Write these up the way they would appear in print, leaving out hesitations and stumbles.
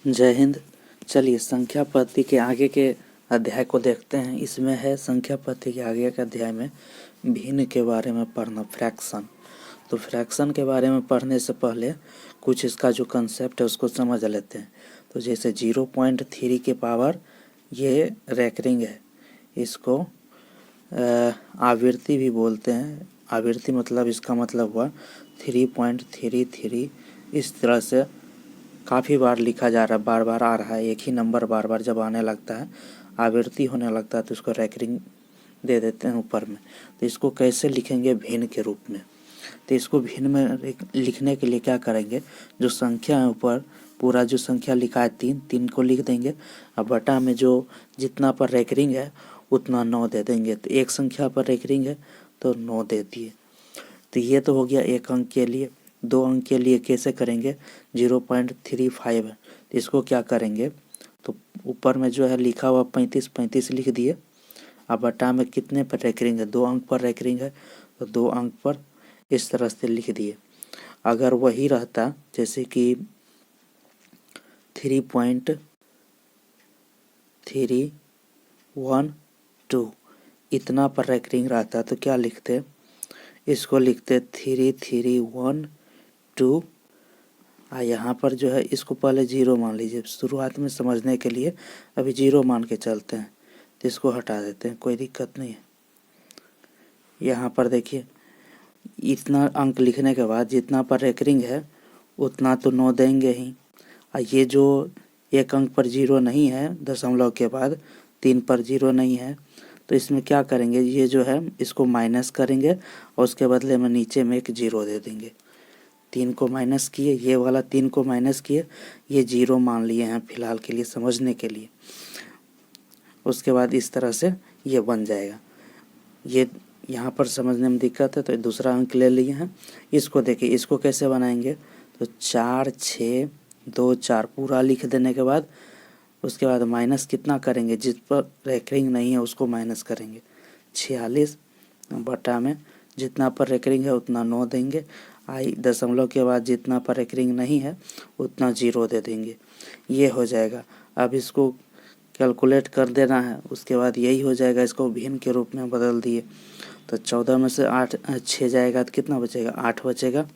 जय हिंद। चलिए संख्या पद्धति के आगे के अध्याय को देखते हैं। इसमें है संख्या पद्धति के आगे के अध्याय में भिन्न के बारे में पढ़ना, फ्रैक्शन। तो फ्रैक्शन के बारे में पढ़ने से पहले कुछ इसका जो कंसेप्ट है उसको समझ लेते हैं। तो जैसे 0.3 के पावर ये रैकरिंग है, इसको आवृत्ति भी बोलते हैं। आवृत्ति मतलब इसका मतलब हुआ 3.33। इस तरह से काफ़ी बार लिखा जा रहा है, बार बार आ रहा है, एक ही नंबर बार बार जब आने लगता है, आवृत्ति होने लगता है, तो इसको रैकरिंग दे देते हैं ऊपर में। तो इसको कैसे लिखेंगे? भिन्न के रूप में। तो इसको भिन्न में लिखने के लिए क्या करेंगे? जो संख्या है ऊपर पूरा जो संख्या लिखा है 3 को लिख देंगे, और बटा में जो जितना पर रैकरिंग है उतना 9 दे देंगे। तो एक संख्या पर रैकरिंग है तो 9 दे दिए। तो ये तो हो गया एक अंक के लिए। 2 अंक के लिए कैसे करेंगे? 0.35 है, तो इसको क्या करेंगे? तो ऊपर में जो है लिखा हुआ 35 लिख दिए। अब बटा में कितने पर रैकरिंग है? 2 अंक पर रैकरिंग है, तो 2 अंक पर इस तरह से लिख दिए। अगर वही रहता जैसे कि 3.312 इतना पर रैकरिंग रहता तो क्या लिखते? इसको लिखते 3312। यहाँ पर जो है इसको पहले 0 मान लीजिए, शुरुआत में समझने के लिए अभी 0 मान के चलते हैं। तो इसको हटा देते हैं, कोई दिक्कत नहीं है। यहाँ पर देखिए इतना अंक लिखने के बाद जितना पर रैकरिंग है उतना तो 9 देंगे ही। ये जो एक अंक पर 0 नहीं है, दशमलव के बाद 3 पर 0 नहीं है, तो इसमें क्या करेंगे? ये जो है इसको माइनस करेंगे और उसके बदले में नीचे में एक 0 दे देंगे। 3 को माइनस किए, ये वाला 3 को माइनस किए, ये 0 मान लिए हैं फिलहाल के लिए, समझने के लिए। उसके बाद इस तरह से ये बन जाएगा। ये यहाँ पर समझने में दिक्कत है तो दूसरा अंक ले लिए हैं। इसको देखिए, इसको कैसे बनाएंगे? तो 4 6 2 4 पूरा लिख देने के बाद उसके बाद माइनस कितना करेंगे? जिस पर रैकरिंग नहीं है उसको माइनस करेंगे। 46 बटा में जितना पर रैकरिंग है उतना 9 देंगे। दशमलव के बाद जितना पर रैकरिंग नहीं है उतना 0 दे देंगे। ये हो जाएगा। अब इसको कैलकुलेट कर देना है, उसके बाद यही हो जाएगा। इसको भिन्न के रूप में बदल दिए तो 14 में से 6 जाएगा तो कितना बचेगा? 8 बचेगा।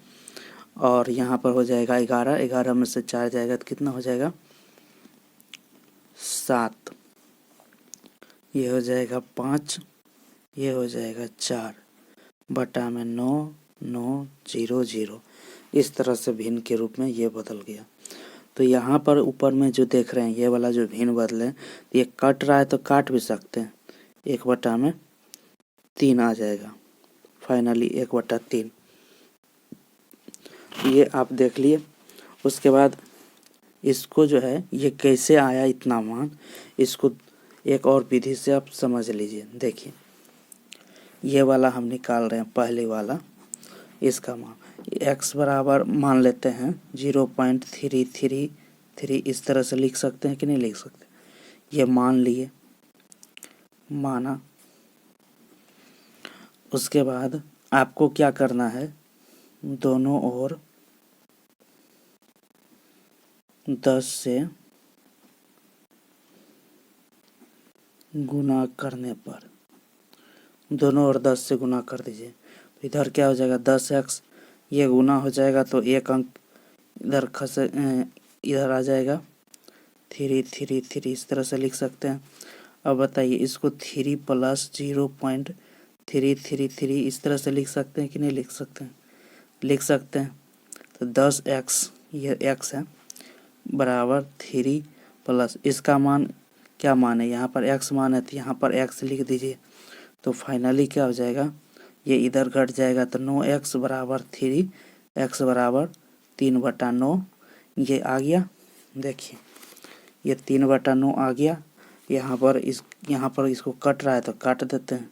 और यहाँ पर हो जाएगा 11 में से 4 जाएगा तो कितना हो जाएगा? 7। ये हो जाएगा 5, ये हो जाएगा 4 बटा में 9 9 0 0। इस तरह से भिन्न के रूप में ये बदल गया। तो यहाँ पर ऊपर में जो देख रहे हैं ये वाला जो भिन्न बदले, ये कट रहा है तो काट भी सकते हैं। 1/3 आ जाएगा, फाइनली 1/3। ये आप देख लिए। उसके बाद इसको जो है ये कैसे आया इतना मान, इसको एक और विधि से आप समझ लीजिए। देखिए ये वाला हम निकाल रहे हैं, पहले वाला, इसका मान x बराबर मान लेते हैं 0.333। इस तरह से लिख सकते हैं कि नहीं लिख सकते? ये मान लिए, माना। उसके बाद आपको क्या करना है? दोनों ओर 10 से गुना करने पर, दोनों ओर 10 से गुना कर दीजिए। तो इधर क्या हो जाएगा? 10x, ये गुना हो जाएगा तो एक अंक इधर इधर आ जाएगा 333। इस तरह से लिख सकते हैं। अब बताइए इसको 3 + 0.333 इस तरह से लिख सकते हैं कि नहीं लिख सकते हैं? लिख सकते हैं। तो 10x, ये x है, बराबर 3 प्लस इसका मान, क्या मान है? यहाँ पर x मान है तो यहाँ पर x लिख दीजिए। तो फाइनली क्या हो जाएगा? ये इधर घट जाएगा तो 9x बराबर 3, x बराबर 3/9। ये आ गया। देखिए ये 3/9 आ गया। यहाँ पर इसको कट रहा है तो काट देते हैं,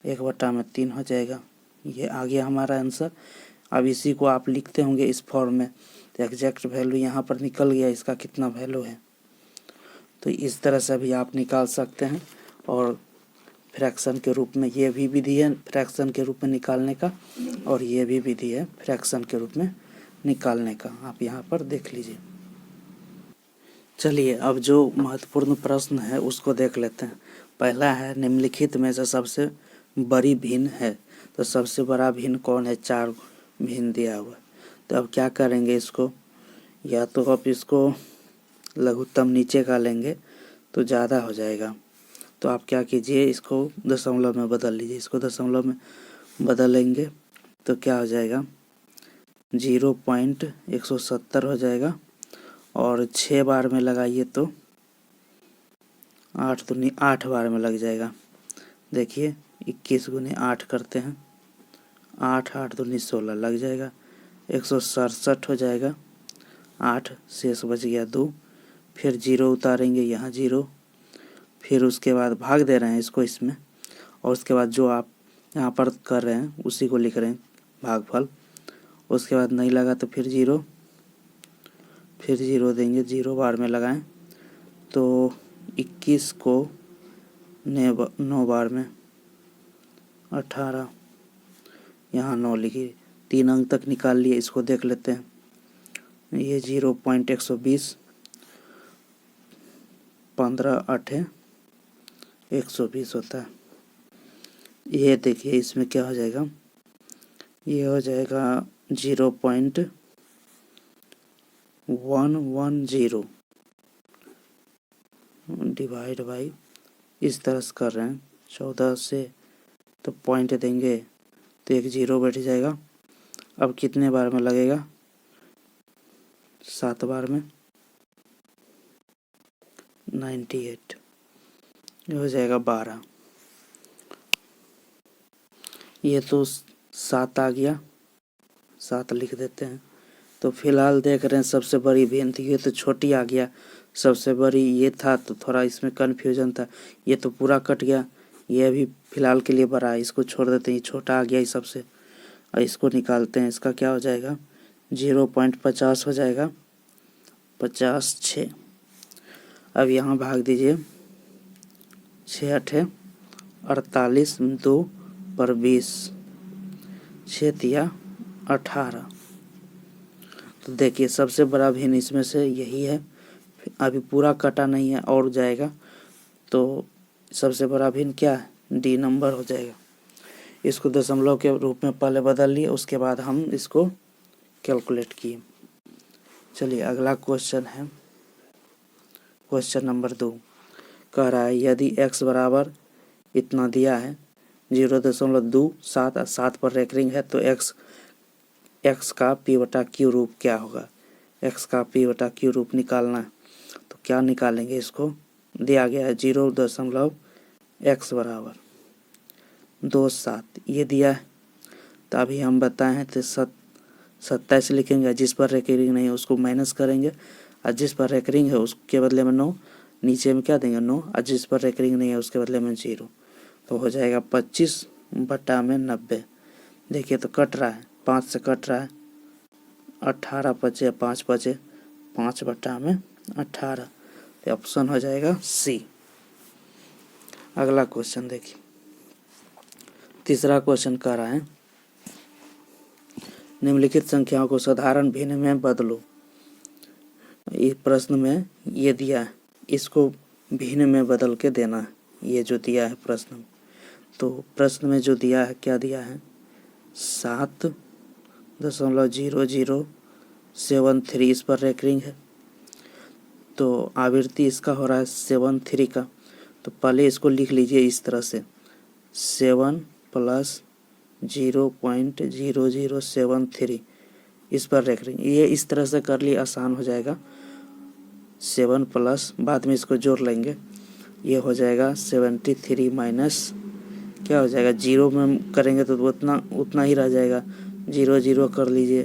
1/3 हो जाएगा। ये आ गया हमारा आंसर। अब इसी को आप लिखते होंगे इस फॉर्म में, तो एग्जैक्ट वैल्यू यहाँ पर निकल गया, इसका कितना वैल्यू है। तो इस तरह से भी आप निकाल सकते हैं। और फ्रैक्शन के रूप में ये भी विधि है फ्रैक्शन के रूप में निकालने का, और ये भी विधि है फ्रैक्शन के रूप में निकालने का। आप यहाँ पर देख लीजिए। चलिए अब जो महत्वपूर्ण प्रश्न है उसको देख लेते हैं। पहला है निम्नलिखित में से सबसे बड़ी भिन्न है, तो सबसे बड़ा भिन्न कौन है? 4 भिन्न दिया हुआ। तो अब क्या करेंगे इसको, या तो आप इसको लघुत्तम नीचे का लेंगे तो ज़्यादा हो जाएगा। तो आप क्या कीजिए, इसको दशमलव में बदल लीजिए। इसको दशमलव में बदलेंगे तो क्या हो जाएगा, 0.170 हो जाएगा। और 6 बार में लगाइए तो 8 बार में लग जाएगा। देखिए 21 गुने 8 करते हैं, 8 दूनी 16 लग जाएगा, 167 हो जाएगा। 8 शेष बच गया 2, फिर 0 उतारेंगे, यहाँ 0, फिर उसके बाद भाग दे रहे हैं इसको इसमें, और उसके बाद जो आप यहाँ पर कर रहे हैं उसी को लिख रहे हैं भागफल। उसके बाद नहीं लगा तो फिर 0, फिर 0 देंगे, 0 बार में लगाएं तो 21 को 9 बार में 18, यहाँ 9 लिखिए। 3 अंक तक निकाल लिए, इसको देख लेते हैं। ये 0.120, 15 8 120 होता है। ये देखिए इसमें क्या हो जाएगा, ये हो जाएगा 0.110 डिवाइड बाई, इस तरह से कर रहे हैं 14 से, तो पॉइंट देंगे तो एक 0 बैठ जाएगा। अब कितने बार में लगेगा, 7 बार में 98, ये हो जाएगा 12। ये तो 7 आ गया, 7 लिख देते हैं। तो फिलहाल देख रहे हैं सबसे बड़ी भिन्न थी, ये तो छोटी आ गया, सबसे बड़ी ये था तो थोड़ा इसमें कन्फ्यूजन था। ये तो पूरा कट गया, ये अभी फिलहाल के लिए बड़ा है, इसको छोड़ देते हैं। ये छोटा आ गया इस सबसे, और इसको निकालते हैं। इसका क्या हो जाएगा, 0.50 हो जाएगा, 50 6। अब यहाँ भाग दीजिए, 6 8 48, 2 पर 20, 6 तिया 18। तो देखिए सबसे बड़ा भिन्न इसमें से यही है। अभी पूरा कटा नहीं है और जाएगा, तो सबसे बड़ा भिन्न क्या है, डी नंबर हो जाएगा। इसको दशमलव के रूप में पहले बदल लिए, उसके बाद हम इसको कैलकुलेट किए। चलिए अगला क्वेश्चन है, क्वेश्चन नंबर 2 कह रहा है यदि x बराबर इतना दिया है 0.27, 7 पर रेकरिंग है, तो x का p/q रूप क्या होगा। x का p/q रूप निकालना है, तो क्या निकालेंगे, इसको दिया गया है 0.x बराबर 27, ये दिया है। तो अभी हम बताए हैं तो 27 लिखेंगे, जिस पर रेकरिंग नहीं है उसको माइनस करेंगे, और जिस पर रेकरिंग है उसके बदले में 9, नीचे में क्या देंगे 9, और जिस पर रेकरिंग नहीं है उसके बदले में 0। तो हो जाएगा 25/90। देखिए तो कट रहा है, 5 से कट रहा है, 18 बचे, 5 बचे, 5/18। तो ऑप्शन हो जाएगा सी। अगला क्वेश्चन देखिए, तीसरा क्वेश्चन कह रहा है निम्नलिखित संख्याओं को साधारण भिन्न में बदलो। इस प्रश्न में ये दिया है, इसको भिन्न में बदल के देना है, ये जो दिया है प्रश्न में। तो प्रश्न में जो दिया है, क्या दिया है, 7.0073 इस पर रेकरिंग है। तो आवृत्ति इसका हो रहा है 73 का। तो पहले इसको लिख लीजिए इस तरह से, 7 + 0.0073 इस पर रेकरिंग, ये इस तरह से कर लिए, आसान हो जाएगा। 7 प्लस बाद में इसको जोड़ लेंगे, ये हो जाएगा 73 माइनस क्या हो जाएगा, 0 में करेंगे तो उतना ही रह जाएगा, 0 0 कर लीजिए।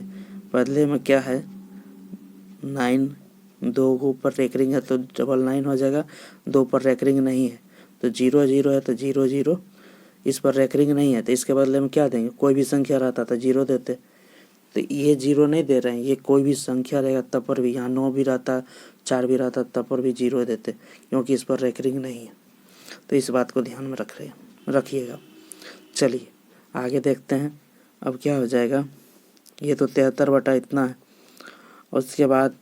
बदले में क्या है 9, 2 को ऊपर रेकरिंग है तो 99 हो जाएगा, 2 पर रेकरिंग नहीं है तो 0 0 है तो 0 0, इस पर रेकरिंग नहीं है तो इसके बदले में क्या देंगे, कोई भी संख्या रहता तो 0 देते। तो ये 0 नहीं दे रहे हैं, ये कोई भी संख्या रहेगा तब पर भी, यहाँ 9 भी रहता, 4 भी रहता तब पर भी 0 देते, क्योंकि इस पर रेकरिंग नहीं है। तो इस बात को ध्यान में रखिएगा। चलिए आगे देखते हैं, अब क्या हो जाएगा, ये तो 73 बटा इतना है, और उसके बाद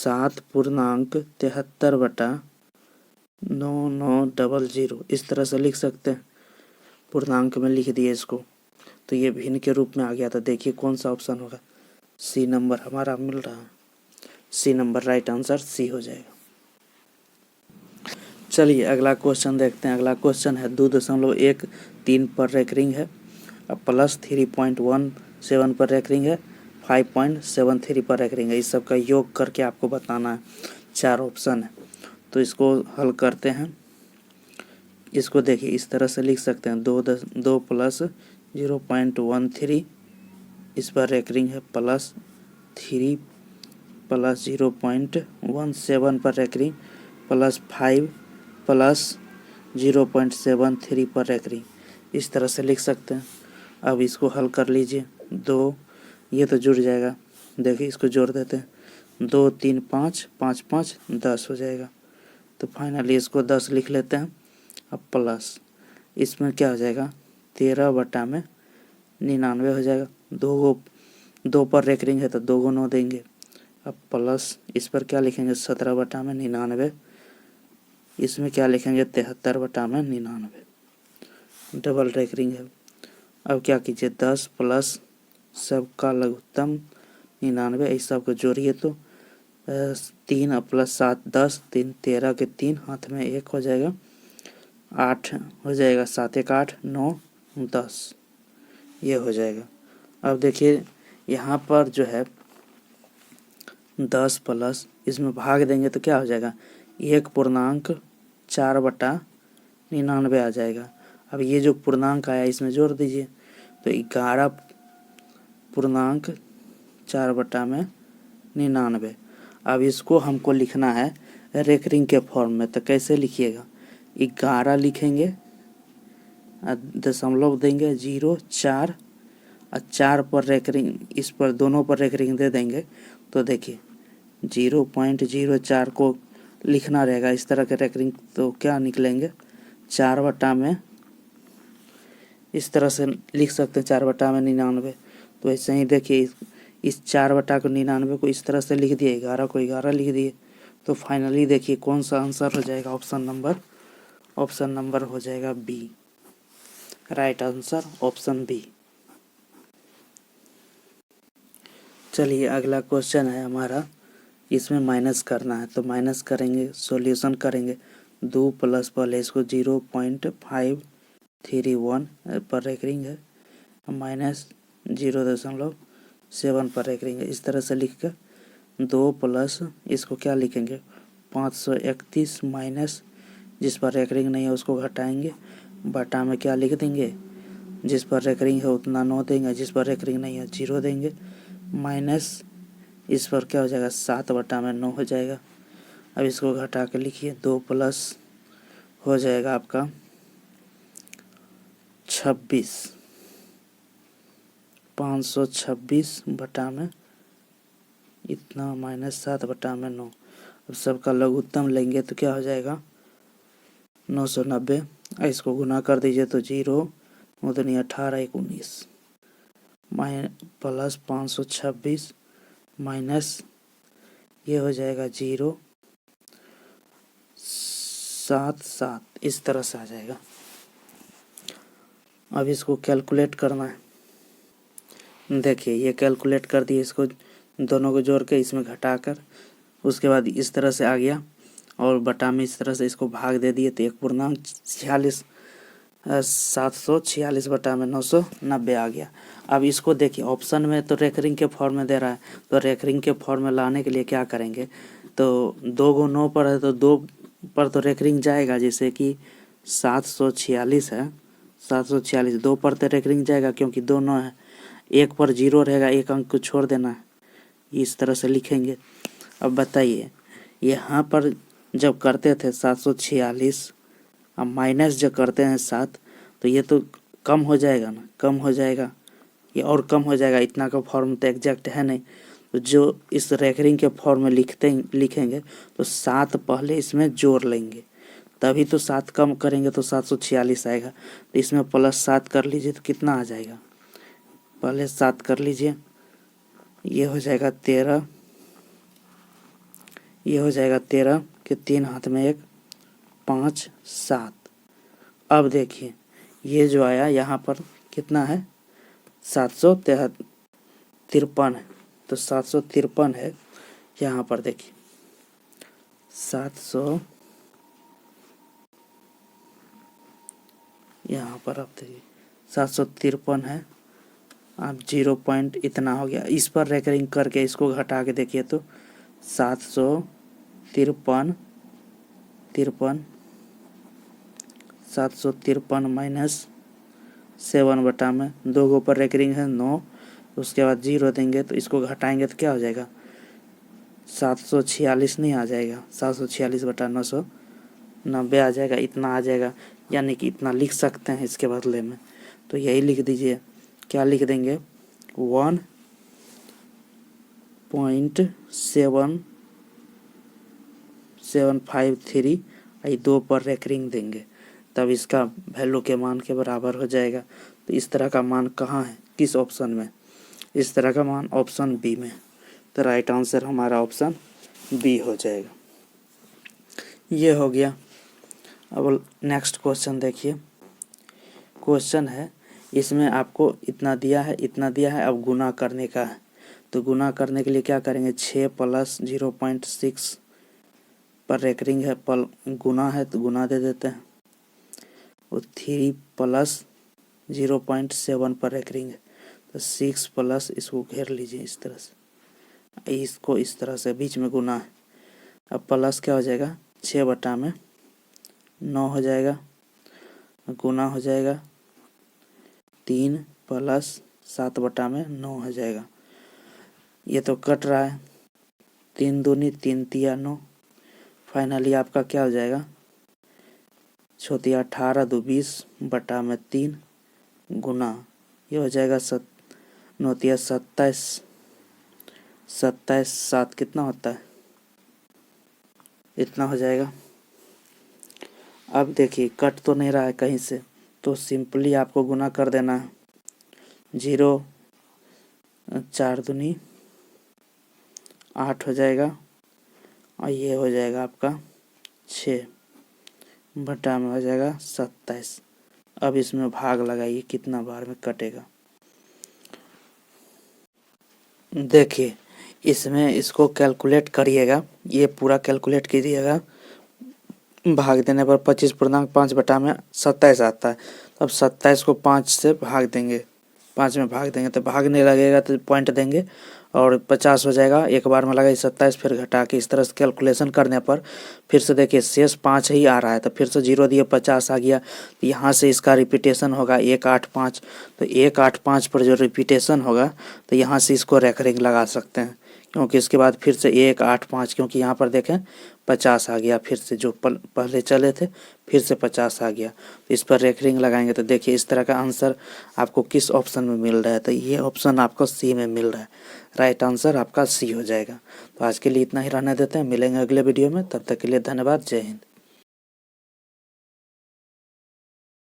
7.73/9900 इस तरह से लिख सकते हैं। पूर्णांक में लिख दिए इसको, तो ये भिन्न के रूप में आ गया। तो देखिए कौन सा ऑप्शन होगा, सी नंबर हमारा मिल रहा है। C number right answer C हो जाएगा। चलिए अगला क्वेश्चन देखते हैं। अगला क्वेश्चन है 2.13 पर रेकरिंग है, अब प्लस 3.17 पर रेकरिंग है, 5.73 पर रेकरिंग है। इस सब का योग करके आपको बताना है। 4 ऑप्शन है, तो इसको हल करते हैं। इसको देखिए इस तरह से लिख सकते हैं, 2 प्लस 0.13 इस पर रेकरिंग है, प्लस 3 प्लस 0.17 पर रेकरिंग, प्लस 5 प्लस 0.73 पर रेकरिंग। इस तरह से लिख सकते हैं। अब इसको हल कर लीजिए। 2 ये तो जुड़ जाएगा, देखिए इसको जोड़ देते हैं। 2 3 5 5 5 10 हो जाएगा। तो फाइनली इसको 10 लिख लेते हैं। अब प्लस इसमें क्या हो जाएगा, 13/99 हो जाएगा। 2 पर रेकरिंग है तो 2 को 9 देंगे। अब प्लस इस पर क्या लिखेंगे, 17/99। इसमें क्या लिखेंगे, 73/99। डबल रेकरिंग है। अब क्या कीजिए, 10 प्लस सबका लघुत्तम 99, इस सब को जोड़िए तो 3 प्लस 7 10, 3 13 के 3 हाथ में 1 हो जाएगा, 8 हो जाएगा, 7 1 8 9 10 ये हो जाएगा। अब देखिए यहाँ पर जो है 10 प्लस इसमें भाग देंगे तो क्या हो जाएगा, 1.4/99 आ जाएगा। अब ये जो पूर्णांक आया इसमें जोड़ दीजिए तो 11.4/99। अब इसको हमको लिखना है रेकरिंग के फॉर्म में। तो कैसे लिखिएगा, 11 लिखेंगे, दशमलव देंगे, 0 4 और 4 पर रेकरिंग, इस पर दोनों पर रेकरिंग दे देंगे। तो देखिए 0.04 को लिखना रहेगा इस तरह के रेकरिंग। तो क्या निकलेंगे, 4 में इस तरह से लिख सकते हैं, 4/99। तो ऐसे ही देखिए इस 4/99 को इस तरह से लिख दिए, 11 को 11 लिख दिए। तो फाइनली देखिए कौन सा आंसर हो जाएगा, ऑप्शन नंबर हो जाएगा B. Right answer option B. चलिए अगला क्वेश्चन है हमारा, इसमें माइनस करना है। तो माइनस करेंगे, सॉल्यूशन करेंगे। 2 प्लस पहले इसको 0.531 पर रेकरिंग है, माइनस 0.7 पर रेकरिंग है। इस तरह से लिख कर 2 प्लस इसको क्या लिखेंगे, 531 माइनस जिस पर रेकरिंग नहीं है उसको घटाएंगे, बटा में क्या लिख देंगे, जिस पर रेकरिंग है उतना 9 देंगे, जिस पर रेकरिंग नहीं है 0 देंगे, माइनस इस पर क्या हो जाएगा, 7/9 हो जाएगा। अब इसको घटा के लिखिए, 2 प्लस हो जाएगा आपका 26, 526 बटा में इतना माइनस 7/9। अब सबका लघुत्तम लेंगे तो क्या हो जाएगा, 990। इसको गुना कर दीजिए तो 0 उतनी 18 1 19 प्लस 526 माइनस ये हो जाएगा 0 7 7 इस तरह से आ जाएगा। अब इसको कैलकुलेट करना है। देखिए ये कैलकुलेट कर दिए, इसको दोनों को जोड़ के इसमें घटाकर उसके बाद इस तरह से आ गया और बटा में इस तरह से इसको भाग दे दिए तो 1.46 746/990 आ गया। अब इसको देखिए ऑप्शन में तो रेकरिंग के फॉर्म में दे रहा है, तो रेकरिंग के फॉर्म में लाने के लिए क्या करेंगे, तो 2 को 9 पर है तो 2 पर तो रेकरिंग जाएगा, जैसे कि 746 है, 746 2 पर तो रेकरिंग जाएगा क्योंकि 2 9 है, 1 पर 0 रहेगा, 1 अंक को छोड़ देना है, इस तरह से लिखेंगे। अब बताइए यहाँ पर जब करते थे 746 अब माइनस जब करते हैं 7 तो ये तो कम हो जाएगा ना, कम हो जाएगा, ये और कम हो जाएगा। इतना का फॉर्म तो एग्जैक्ट है नहीं, तो जो इस रेकरिंग के फॉर्म में लिखेंगे तो 7 पहले इसमें जोड़ लेंगे, तभी तो 7 कम करेंगे तो 746 आएगा। तो इसमें प्लस 7 कर लीजिए तो कितना आ जाएगा, पहले 7 कर लीजिए, ये हो जाएगा 13 ये हो जाएगा 13 के 3 हाथ में 1, 5, 7। अब देखिए ये जो आया यहाँ पर कितना है 753 है, तो 753 है यहाँ पर। देखिए 700 यहाँ पर आप देखिए 753 है। आप 0 पॉइंट इतना हो गया, इस पर रेकरिंग करके इसको घटा के देखिए तो 753 753 माइनस 7 बटा में 2 के ऊपर रेकरिंग है 9, उसके बाद 0 देंगे तो इसको घटाएंगे तो क्या हो जाएगा 746 नहीं आ जाएगा, 746 बटा 990 आ जाएगा, इतना आ जाएगा। यानी कि इतना लिख सकते हैं इसके बदले में, तो यही लिख दीजिए। क्या लिख देंगे 1.7753 आई 2 पर रेकरिंग देंगे, तब इसका वैल्यू के मान के बराबर हो जाएगा। तो इस तरह का मान कहाँ है, किस ऑप्शन में? इस तरह का मान ऑप्शन बी में। तो राइट आंसर हमारा ऑप्शन बी हो जाएगा। ये हो गया। अब नेक्स्ट क्वेश्चन देखिए। क्वेश्चन है, इसमें आपको इतना दिया है, इतना दिया है, अब गुना करने का है। तो गुना करने के लिए क्या करेंगे 6 प्लस 0.6 पर रेकरिंग है, गुना है तो गुना दे देते हैं। और 3 प्लस 0.7 पर रेकरिंग है, तो 6 प्लस इसको घेर लीजिए इस तरह से, इसको इस तरह से बीच में गुना है। अब प्लस क्या हो जाएगा 6 बटा में 9 हो जाएगा, गुना हो जाएगा 3 प्लस 7 बटा में 9 हो जाएगा। ये तो कट रहा है, 3 दूनी 3 तिया 9। फाइनली आपका क्या हो जाएगा छोटी 18 दो 20 बटा में 3 गुना, ये हो जाएगा 9 तिया 27, 7 कितना होता है, इतना हो जाएगा। अब देखिए कट तो नहीं रहा है कहीं से, तो सिंपली आपको गुना कर देना है। 0 4 दूनी 8 हो जाएगा, और ये हो जाएगा आपका 6 बटा में हो जाएगा 27। अब इसमें भाग लगाइए कितना बार में कटेगा। देखिए इसमें इसको कैलकुलेट करिएगा, ये पूरा कैलकुलेट कीजिएगा। भाग देने पर 25.5 बटा में 27 आता है। अब 27 को 5 से भाग देंगे, 5 में भाग देंगे तो भागने लगेगा तो पॉइंट देंगे और 50 हो जाएगा। एक बार में लगाई 27, फिर घटा के इस तरह से कैलकुलेशन करने पर फिर से देखिए शेष 5 ही आ रहा है, तो फिर से 0 दिए 50 आ गया। तो यहाँ से इसका रिपीटेशन होगा 185, तो 185 पर जो रिपीटेशन होगा तो यहाँ से इसको रेकरिंग लगा सकते हैं, क्योंकि इसके बाद फिर से 185, क्योंकि यहाँ पर देखें 50 आ गया, फिर से जो पहले चले थे फिर से 50 आ गया। तो इस पर रेकरिंग लगाएंगे तो देखिए इस तरह का आंसर आपको किस ऑप्शन में मिल रहा है, तो ये ऑप्शन आपको सी में मिल रहा है। राइट आंसर आपका सी हो जाएगा। तो आज के लिए इतना ही रहने देते हैं, मिलेंगे अगले वीडियो में, तब तक के लिए धन्यवाद, जय हिंद।